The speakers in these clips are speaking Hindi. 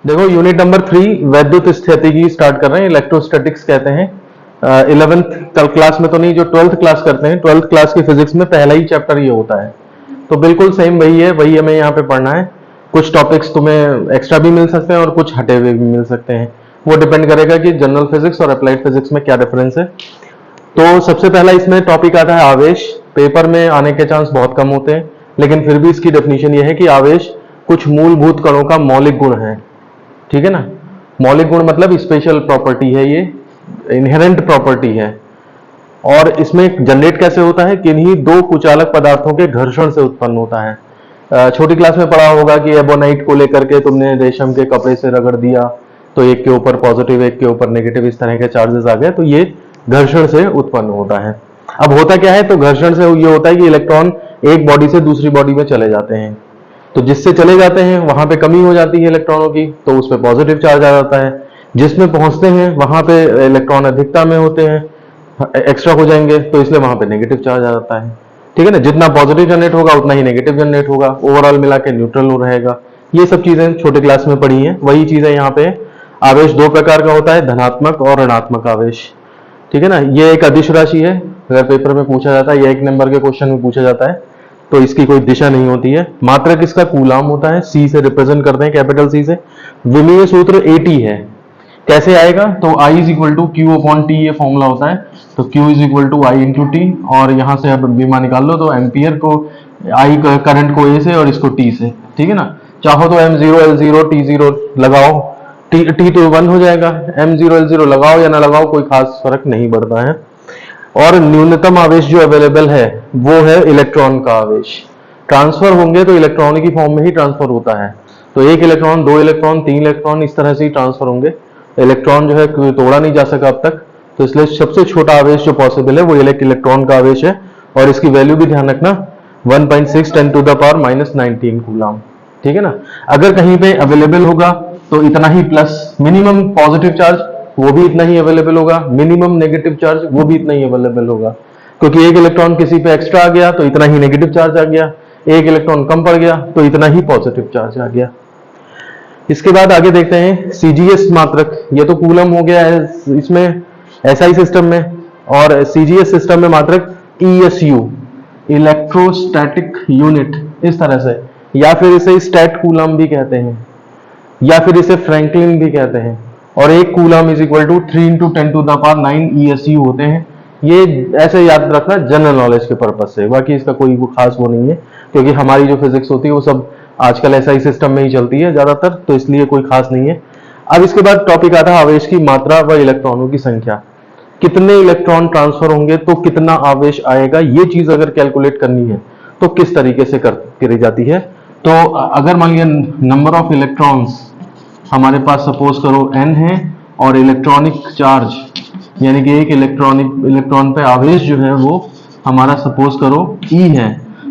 देखो यूनिट नंबर 3 वैद्युत स्थितिकी स्टार्ट कर रहे हैं, इलेक्ट्रोस्टैटिक्स कहते हैं। 11th कल क्लास में तो नहीं, जो 12th क्लास करते हैं, 12th क्लास की फिजिक्स में पहला ही चैप्टर ये होता है। तो बिल्कुल सेम वही है, वही हमें यहाँ पे पढ़ना है। कुछ टॉपिक्स तुम्हें एक्स्ट्रा भी मिल सकते हैं और कुछ हटे हुए भी मिल सकते हैं, वो डिपेंड करेगा कि जनरल फिजिक्स और अप्लाइड फिजिक्स में क्या डिफरेंस है। तो सबसे पहला इसमें टॉपिक आता है आवेश। पेपर में आने के चांस बहुत कम होते हैं, लेकिन फिर भी इसकी डेफिनेशन ये है कि आवेश कुछ मूलभूत कणों का मौलिक गुण है। ठीक है ना, मौलिक गुण मतलब स्पेशल प्रॉपर्टी है, ये इनहेरेंट प्रॉपर्टी है। और इसमें जनरेट कैसे होता है, किन्हीं दो कुचालक पदार्थों के घर्षण से उत्पन्न होता है। छोटी क्लास में पढ़ा होगा कि एबोनाइट को लेकर के तुमने रेशम के कपड़े से रगड़ दिया तो एक के ऊपर पॉजिटिव एक के ऊपर नेगेटिव इस तरह के चार्जेस आ गए, तो ये घर्षण से उत्पन्न होता है। अब होता क्या है, तो घर्षण से ये होता है कि इलेक्ट्रॉन एक बॉडी से दूसरी बॉडी में चले जाते हैं, तो जिससे चले जाते हैं वहां पे कमी हो जाती है इलेक्ट्रॉनों की, तो उस पर पॉजिटिव चार्ज आ जाता है। जिसमें पहुंचते हैं वहां पे इलेक्ट्रॉन अधिकता में होते हैं, एक्स्ट्रा हो जाएंगे, तो इसलिए वहां पे नेगेटिव चार्ज आ जाता है। ठीक है ना, जितना पॉजिटिव जनरेट होगा उतना ही नेगेटिव जनरेट होगा, ओवरऑल मिला के न्यूट्रल रहेगा। ये सब चीजें छोटे क्लास में पढ़ी हैं, वही चीजें यहाँ पे। आवेश दो प्रकार का होता है, धनात्मक और ऋणात्मक आवेश। ठीक है ना, ये एक अदिश राशि है, अगर पेपर में पूछा जाता है या एक नंबर के क्वेश्चन में पूछा जाता है, तो इसकी कोई दिशा नहीं होती है। मात्रक इसका कूलाम होता है, सी से रिप्रेजेंट करते हैं, कैपिटल सी से। विमीय सूत्र AT है, कैसे आएगा, तो I is equal to Q upon T, ये फॉर्मूला होता है। तो Q is equal to I into T, और यहां से अब बीमा निकाल लो, तो एम्पियर को I करंट को A से और इसको T से। ठीक है ना, चाहो तो M0 L0 T0 लगाओ, T तो 1 हो जाएगा, M0 L0 लगाओ या ना लगाओ कोई खास फर्क नहीं पड़ता है। और न्यूनतम आवेश जो अवेलेबल है वो है इलेक्ट्रॉन का आवेश। ट्रांसफर होंगे तो इलेक्ट्रॉन की फॉर्म में ही ट्रांसफर होता है, तो एक इलेक्ट्रॉन, दो इलेक्ट्रॉन, तीन इलेक्ट्रॉन, इस तरह से ही ट्रांसफर होंगे। इलेक्ट्रॉन जो है तोड़ा नहीं जा सका अब तक, तो इसलिए सबसे छोटा आवेश जो पॉसिबल है वो इलेक्ट्रॉन का आवेश है, और इसकी वैल्यू भी ध्यान रखना 1.6 10 टू द पावर -19 कूलम। ठीक है ना, अगर कहीं पे अवेलेबल होगा तो इतना ही प्लस, मिनिमम पॉजिटिव चार्ज वो भी इतना ही अवेलेबल होगा, मिनिमम नेगेटिव चार्ज वो भी इतना ही अवेलेबल होगा, क्योंकि एक इलेक्ट्रॉन किसी पे एक्स्ट्रा आ गया तो इतना ही नेगेटिव चार्ज आ गया, एक इलेक्ट्रॉन कम पड़ गया तो इतना ही पॉजिटिव चार्ज आ गया। इसके बाद आगे देखते हैं सीजीएस मात्रक, ये तो कूलम हो गया है इसमें एसआई सिस्टम में, और सीजीएस सिस्टम में मात्रक ESU, इलेक्ट्रोस्टैटिक यूनिट, इस तरह से, या फिर इसे स्टैट कूलम भी कहते हैं, या फिर इसे फ्रैंकलिन भी कहते हैं। और एक coulomb is equal to 3 × 10 to the power 9 ESU होते हैं। ये ऐसे याद रखना जनरल नॉलेज के पर्पज से, बाकी इसका कोई खास वो नहीं है, क्योंकि हमारी जो फिजिक्स होती है वो सब आजकल एसआई सिस्टम में ही चलती है ज्यादातर, तो इसलिए कोई खास नहीं है। अब इसके बाद टॉपिक आता है आवेश की मात्रा व इलेक्ट्रॉनों की संख्या। कितने इलेक्ट्रॉन ट्रांसफर होंगे तो कितना आवेश आएगा, ये चीज अगर कैलकुलेट करनी है तो किस तरीके से करी जाती है। तो अगर मान लिया नंबर ऑफ इलेक्ट्रॉन्स हमारे पास सपोज करो n है, और इलेक्ट्रॉनिक चार्ज यानी कि एक इलेक्ट्रॉन पे आवेश जो है वो हमारा सपोज करो E है,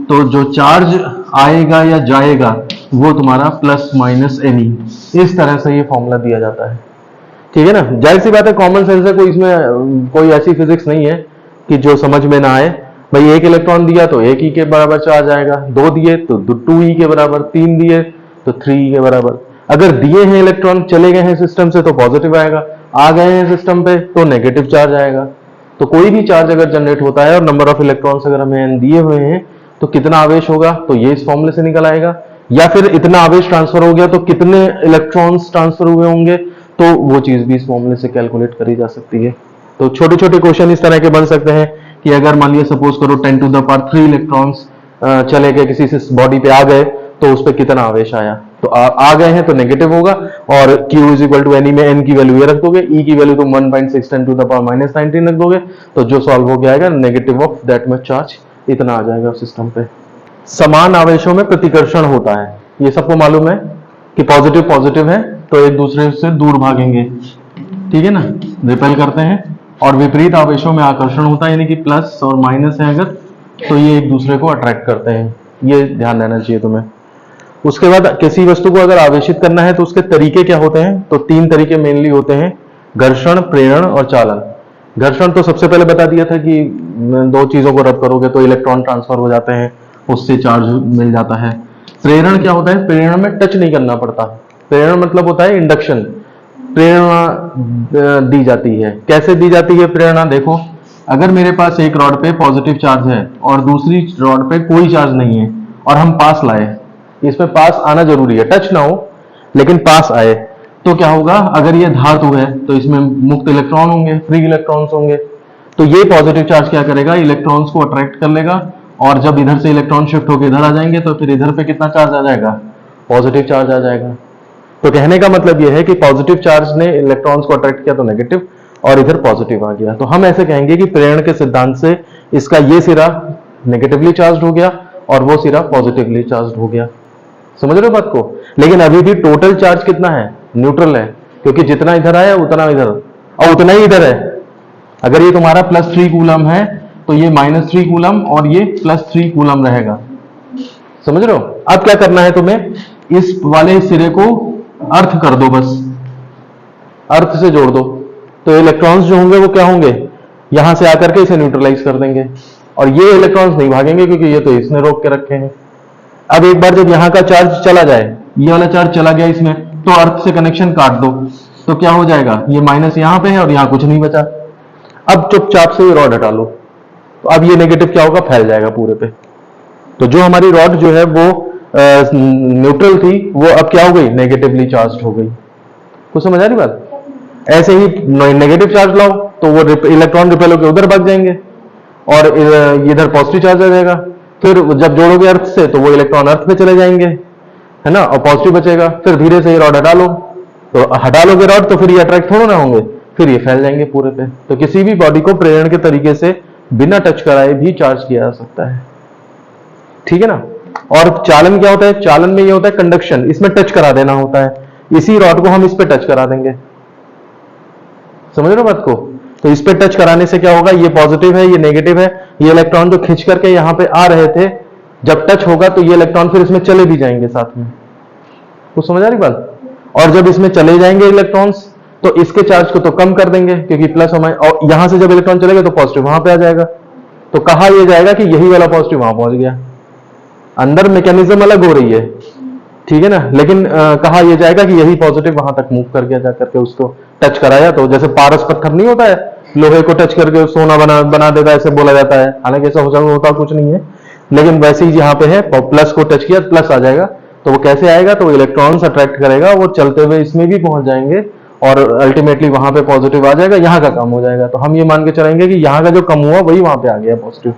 तो जो चार्ज आएगा या जाएगा वो तुम्हारा ±NE, इस तरह से ये फॉर्मूला दिया जाता है। ठीक है ना, जाहिर सी बात है, कॉमन सेंस है, कोई इसमें कोई ऐसी फिजिक्स नहीं है कि जो समझ में ना आए। भाई एक इलेक्ट्रॉन दिया तो 1 E के बराबर चार्ज आएगा, 2 दिए तो 2 E के बराबर, 3 दिए तो 3 E के बराबर। अगर दिए हैं इलेक्ट्रॉन, चले गए हैं सिस्टम से तो पॉजिटिव आएगा, आ गए हैं सिस्टम पे तो नेगेटिव चार्ज आएगा। तो कोई भी चार्ज अगर जनरेट होता है और नंबर ऑफ इलेक्ट्रॉन्स अगर हमें n दिए हुए हैं तो कितना आवेश होगा, तो ये इस फॉर्मूले से निकल आएगा। या फिर इतना आवेश ट्रांसफर हो गया तो कितने इलेक्ट्रॉन्स ट्रांसफर हुए होंगे, तो वो चीज भी इस फॉर्मूले से कैलकुलेट करी जा सकती है। तो छोटे छोटे क्वेश्चन इस तरह के बन सकते हैं कि अगर मान लिया सपोज करो 10 टू द पावर 3 इलेक्ट्रॉन्स चले गए किसी से बॉडी पे, आ गए तो उस पर कितना आवेश आया, तो आ गए हैं तो नेगेटिव होगा, और Q is equal to NE में n की वैल्यू ये रख दोगे, E की वैल्यू तुम 1.6 10 टू द पावर -19 रख दोगे, तो जो सॉल्व हो गया आएगा negative of that much charge, इतना आ जाएगा सिस्टम पे। समान आवेशों में प्रतिकर्षण होता है, ये सबको मालूम है कि पॉजिटिव पॉजिटिव है तो एक दूसरे से दूर भागेंगे, ठीक है ना, रिपेल करते हैं। और विपरीत आवेशों में आकर्षण होता है, यानी कि प्लस और माइनस है अगर, तो ये एक दूसरे को अट्रैक्ट करते हैं, ये ध्यान रहना चाहिए तुम्हें। उसके बाद किसी वस्तु को अगर आवेशित करना है तो उसके तरीके क्या होते हैं, तो 3 तरीके मेनली होते हैं, घर्षण, प्रेरण और चालन। घर्षण तो सबसे पहले बता दिया था कि 2 चीजों को रब करोगे तो इलेक्ट्रॉन ट्रांसफर हो जाते हैं, उससे चार्ज मिल जाता है। प्रेरण क्या होता है, प्रेरण में टच नहीं करना पड़ता, प्रेरणा मतलब होता है इंडक्शन, प्रेरणा दी जाती है। कैसे दी जाती है प्रेरणा? देखो, अगर मेरे पास एक रॉड पे पॉजिटिव चार्ज है और दूसरी रॉड पे कोई चार्ज नहीं है और हम पास लाए, इसमें पास आना जरूरी है, टच ना हो लेकिन पास आए, तो क्या होगा? अगर ये धातु है तो इसमें मुक्त इलेक्ट्रॉन होंगे, फ्री इलेक्ट्रॉन्स होंगे। तो ये पॉजिटिव चार्ज क्या करेगा? इलेक्ट्रॉन्स को अट्रैक्ट कर लेगा, और जब इधर से इलेक्ट्रॉन शिफ्ट होकर इधर आ जाएंगे तो फिर इधर पे कितना चार्ज आ जाएगा? पॉजिटिव चार्ज आ जाएगा। तो कहने का मतलब यह है कि पॉजिटिव चार्ज ने इलेक्ट्रॉन्स को अट्रैक्ट किया तो नेगेटिव, और इधर पॉजिटिव आ गया। तो हम ऐसे कहेंगे कि प्रेरण के सिद्धांत से इसका ये सिरा नेगेटिवली चार्ज हो गया और वो सिरा पॉजिटिवली चार्ज हो गया। समझ रहे हो बात को? लेकिन अभी भी टोटल चार्ज कितना है? न्यूट्रल है, क्योंकि जितना इधर आया उतना इधर और उतना ही इधर है। अगर ये तुम्हारा +3 कूलम है तो ये -3 कूलम और ये +3 कूलम रहेगा। समझ रहे हो? अब क्या करना है तुम्हें? इस वाले सिरे को अर्थ कर दो, बस अर्थ से जोड़ दो, तो इलेक्ट्रॉन्स जो होंगे वो क्या होंगे? यहां से आकर के इसे न्यूट्रलाइज कर देंगे, और ये इलेक्ट्रॉन्स नहीं भागेंगे क्योंकि ये तो इसने रोक के रखे हैं। अब एक बार जब यहाँ का चार्ज चला जाए, ये वाला चार्ज चला गया इसमें, तो अर्थ से कनेक्शन काट दो, तो क्या हो जाएगा? ये माइनस यहाँ पे है और यहाँ कुछ नहीं बचा। अब चुपचाप से ये रॉड हटा लो, तो अब ये नेगेटिव क्या होगा? फैल जाएगा पूरे पे। तो जो हमारी रॉड जो है वो न्यूट्रल थी, वो अब क्या हो गई? नेगेटिवली चार्ज हो गई। कुछ समझ आ रही बात? ऐसे ही नेगेटिव चार्ज लाओ तो वो इलेक्ट्रॉन रिपेल होकर उधर भाग जाएंगे और इधर पॉजिटिव चार्ज आ जाएगा। फिर जब जोड़ोगे अर्थ से तो वो इलेक्ट्रॉन अर्थ पे चले जाएंगे, है ना, और पॉजिटिव बचेगा। फिर धीरे से ये रॉड हटा लो, तो हटा लोगे रॉड तो फिर ये अट्रैक्ट थोड़ा ना होंगे, फिर ये फैल जाएंगे पूरे पे। तो किसी भी बॉडी को प्रेरण के तरीके से बिना टच कराए भी चार्ज किया जा सकता है। ठीक है ना? और चालन क्या होता है? चालन में ये होता है कंडक्शन, इसमें टच करा देना होता है। इसी रॉड को हम इस पे टच करा देंगे। समझ रहे हो बात को? तो इस पे टच कराने से क्या होगा? ये पॉजिटिव है, ये नेगेटिव है। ये इलेक्ट्रॉन जो खींच करके यहाँ पे आ रहे थे, जब टच होगा तो ये इलेक्ट्रॉन फिर इसमें चले भी जाएंगे साथ में। कुछ समझ आ रही बात? और जब इसमें चले जाएंगे इलेक्ट्रॉन्स तो इसके चार्ज को तो कम कर देंगे, क्योंकि प्लस और यहां से जब इलेक्ट्रॉन चलेगा तो पॉजिटिव वहां पे आ जाएगा। तो कहा यह जाएगा कि यही वाला पॉजिटिव वहां पहुंच गया। अंदर मैकेनिज्म अलग हो रही है, ठीक है ना, लेकिन कहा यह जाएगा कि यही पॉजिटिव वहां तक मूव कर गया, जाकर के उसको टच कराया। तो जैसे पारस पत्थर नहीं होता है, लोहे को टच करके सोना बना देता है, ऐसे बोला जाता है। हालांकि ऐसा होता कुछ नहीं है, लेकिन वैसे ही यहाँ पे है, प्लस को टच किया प्लस आ जाएगा। तो वो कैसे आएगा? तो इलेक्ट्रॉन्स अट्रैक्ट करेगा, वो चलते हुए इसमें भी पहुंच जाएंगे और अल्टीमेटली वहां पे पॉजिटिव आ जाएगा, यहाँ का कम हो जाएगा। तो हम ये मान के चलेंगे कि यहाँ का जो कम हुआ वही वहां पे आ गया पॉजिटिव।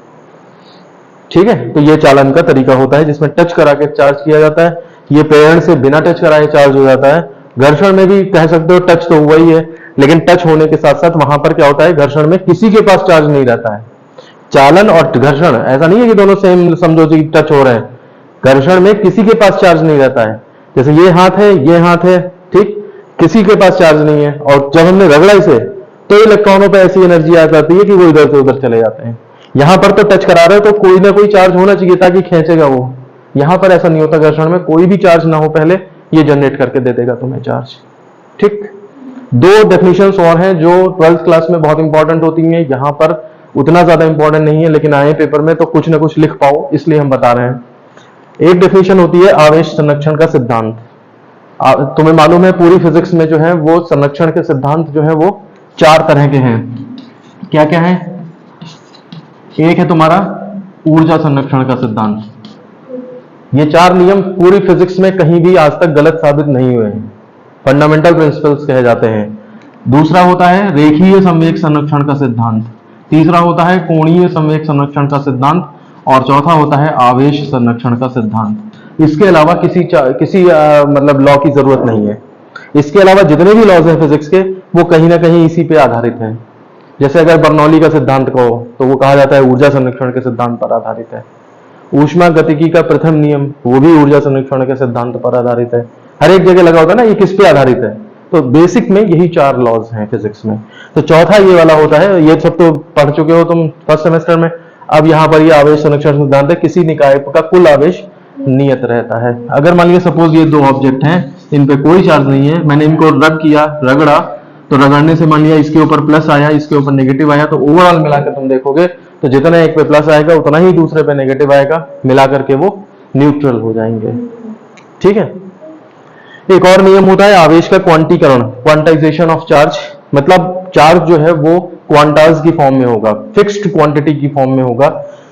ठीक है? तो ये चालन का तरीका होता है जिसमें टच करा के चार्ज किया जाता है। ये प्रेरण से बिना टच कराए चार्ज हो जाता है। घर्षण में भी कह सकते हो टच तो हुआ ही है, लेकिन टच होने के साथ साथ वहां पर क्या होता है? घर्षण में किसी के पास चार्ज नहीं रहता है। चालन और घर्षण ऐसा नहीं है कि दोनों सेम समझो जी टच हो रहे हैं। घर्षण में किसी के पास चार्ज नहीं रहता है। जैसे ये हाथ है, ये हाथ है, ठीक, किसी के पास चार्ज नहीं है, और जब हमने रगड़ा इसे तो इलेक्ट्रॉनों पे ऐसी एनर्जी आ जाती है कि वो इधर से उधर चले जाते हैं। यहां पर तो टच करा रहे हो तो कोई ना कोई चार्ज होना चाहिए ताकि खींचेगा वो। यहां पर ऐसा नहीं होता, घर्षण में कोई भी चार्ज ना हो पहले ये जनरेट करके दे देगा तुम्हें चार्ज। ठीक, दो डेफिनेशंस और हैं जो 12th क्लास में बहुत इंपॉर्टेंट होती हैं, यहां पर उतना ज्यादा इंपॉर्टेंट नहीं है, लेकिन आए पेपर में तो कुछ ना कुछ लिख पाओ इसलिए हम बता रहे हैं। एक डेफिनेशन होती है आवेश संरक्षण का सिद्धांत। तुम्हें मालूम है पूरी फिजिक्स में जो है वो संरक्षण के सिद्धांत जो है वो 4 तरह के हैं। क्या क्या है? एक है तुम्हारा ऊर्जा संरक्षण का सिद्धांत। ये 4 नियम पूरी फिजिक्स में कहीं भी आज तक गलत साबित नहीं हुए हैं, फंडामेंटल प्रिंसिपल्स कहे जाते हैं। दूसरा होता है रेखीय संवेग संरक्षण का सिद्धांत। तीसरा होता है कोणीय संवेग संरक्षण का सिद्धांत, और चौथा होता है आवेश संरक्षण का सिद्धांत। इसके अलावा किसी मतलब लॉ की जरूरत नहीं है। इसके अलावा जितने भी लॉज हैं फिजिक्स के वो कहीं ना कहीं इसी पे आधारित हैं। जैसे अगर बर्नौली का सिद्धांत कहो तो वो कहा जाता है ऊर्जा संरक्षण के सिद्धांत पर आधारित है। ऊष्मा गतिकी का प्रथम नियम वो भी ऊर्जा संरक्षण के सिद्धांत पर आधारित है। हर एक जगह लगा होता है ना ये किस पे आधारित है, तो बेसिक में यही 4 लॉज हैं फिजिक्स में। तो चौथा ये वाला होता है, ये सब तो पढ़ चुके हो तुम फर्स्ट सेमेस्टर में। अब यहाँ पर ये आवेश संरक्षण सिद्धांत है, किसी निकाय का कुल आवेश नियत रहता है। अगर मान लिया सपोज ये 2 ऑब्जेक्ट हैं, इन पे कोई चार्ज नहीं है, मैंने इनको रगड़ा, तो रगड़ने से मान लिया इसके ऊपर प्लस आया, इसके ऊपर नेगेटिव आया, तो ओवरऑल मिलाकर तुम देखोगे तो जितना एक पे प्लस आएगा उतना ही दूसरे पे नेगेटिव आएगा, मिलाकर के वो न्यूट्रल हो जाएंगे। ठीक है? एक और नियम होता है आवेश का क्वांटीकरण, क्वांटाइजेशन ऑफ चार्ज। मतलब चार्ज जो है वो क्वांटाज की फॉर्म में होगा, फिक्स्ड क्वांटिटी की फॉर्म में होगा।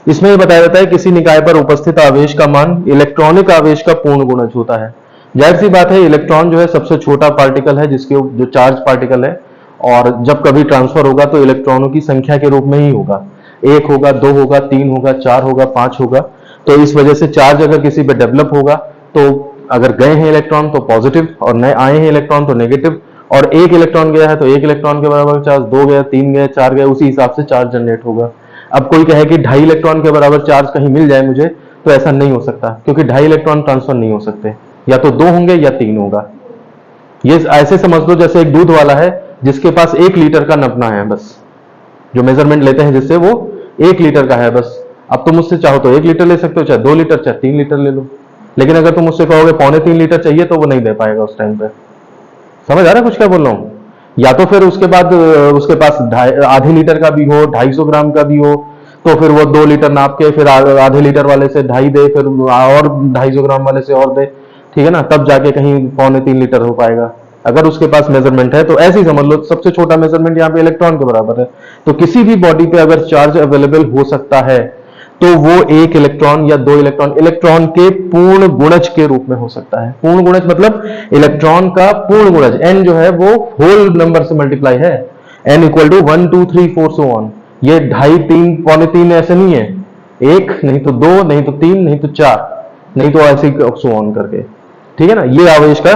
इसमें ये बताया जाता है किसी निकाय पर उपस्थित आवेश का मान इलेक्ट्रॉनिक आवेश का पूर्ण गुणज होता है। जाहिर सी बात है, इलेक्ट्रॉन जो है सबसे छोटा पार्टिकल है जिसके जो चार्ज पार्टिकल है, और जब कभी ट्रांसफर होगा तो इलेक्ट्रॉनों की संख्या के रूप में ही होगा। एक होगा, दो होगा, तीन होगा, चार होगा, पांच होगा। तो इस वजह से चार्ज अगर किसी पे डेवलप होगा तो अगर गए हैं इलेक्ट्रॉन तो पॉजिटिव, और नए आए हैं इलेक्ट्रॉन तो नेगेटिव, और एक इलेक्ट्रॉन गया है तो एक इलेक्ट्रॉन के बराबर चार्ज, दो गए, तीन गए, चार गए, उसी हिसाब से चार्ज जनरेट होगा। अब कोई कहे कि 2.5 इलेक्ट्रॉन के बराबर चार्ज कहीं मिल जाए मुझे, तो ऐसा नहीं हो सकता, क्योंकि 2.5 इलेक्ट्रॉन ट्रांसफर नहीं हो सकते, या तो दो होंगे या तीन होगा। ये ऐसे समझ लो जैसे एक दूध वाला है जिसके पास 1 लीटर का नपना है, बस जो मेजरमेंट लेते हैं जिससे वो 1 लीटर का है बस। अब तुम मुझसे चाहो तो 1 लीटर ले सकते हो, चाहे 2 लीटर, चाहे 3 लीटर ले लो। लेकिन अगर तुम मुझसे कहोगे 2.25 लीटर चाहिए, तो वो नहीं दे पाएगा उस टाइम पे। समझ आ रहा है कुछ क्या बोल रहा हूँ? या तो फिर उसके बाद उसके पास आधे लीटर का भी हो, 250 ग्राम का भी हो, तो फिर वो 2 लीटर नाप के फिर आधे लीटर वाले से 2.5 दे, फिर और 250 ग्राम वाले से और दे, ठीक है ना, तब जाके कहीं 2.25 लीटर हो पाएगा, अगर उसके पास मेजरमेंट है। तो ऐसे ही समझ लो सबसे छोटा मेजरमेंट यहाँ पे इलेक्ट्रॉन के बराबर है। तो किसी भी बॉडी पे अगर चार्ज अवेलेबल हो सकता है तो वो 1 इलेक्ट्रॉन या 2 इलेक्ट्रॉन, इलेक्ट्रॉन के पूर्ण गुणज के रूप में हो सकता है। पूर्ण गुणज मतलब इलेक्ट्रॉन का पूर्ण गुणज, n जो है वो होल नंबर से मल्टीप्लाई है, n equal to 1 2 3 4 so on. ये 2.5 3 2.25 ऐसे नहीं है, एक नहीं तो दो, नहीं तो तीन, नहीं तो चार, नहीं तो ऐसे सो ऑन करके, ठीक है ना। ये आवेश का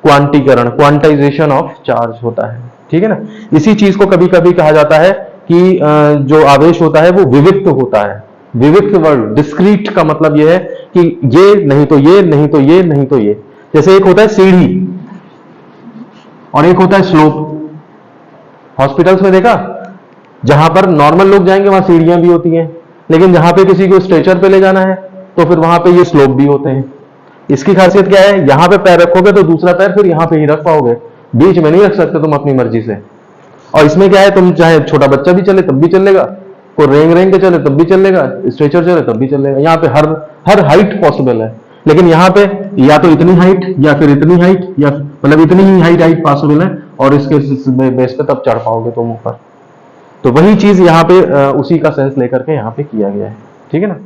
क्वांटीकरण, क्वांटाइजेशन ऑफ चार्ज होता है, ठीक है ना। इसी चीज को कभी कभी कहा जाता है कि जो आवेश होता है वो विविक्त होता है। विविक्त वर्ड, डिस्क्रीट का मतलब यह है कि ये नहीं तो ये, नहीं तो ये, नहीं तो ये। जैसे एक होता है सीढ़ी और एक होता है स्लोप। हॉस्पिटल्स में देखा, जहां पर नॉर्मल लोग जाएंगे वहां सीढ़ियां भी होती हैं, लेकिन जहां पे किसी को स्ट्रेचर पे ले जाना है तो फिर वहां पे ये स्लोप भी होते हैं। इसकी खासियत क्या है, यहां पे पैर रखोगे तो दूसरा पैर फिर यहां पे ही रख पाओगे, बीच में नहीं रख सकते तुम अपनी मर्जी से। और इसमें क्या है, तुम चाहे छोटा बच्चा भी चले तब भी चलेगा, कोई रेंग रेंग के चले तब भी चलेगा, स्ट्रेचर चले तब भी चलेगा। यहाँ पे हर हाइट पॉसिबल है। लेकिन यहाँ पे या तो इतनी हाइट या फिर इतनी हाइट, या मतलब इतनी ही हाइट पॉसिबल है, और इसके बेस पे तब चढ़ पाओगे तुम ऊपर। तो वही चीज यहाँ पे उसी का सेंस लेकर के यहाँ पे किया गया है, ठीक है ना।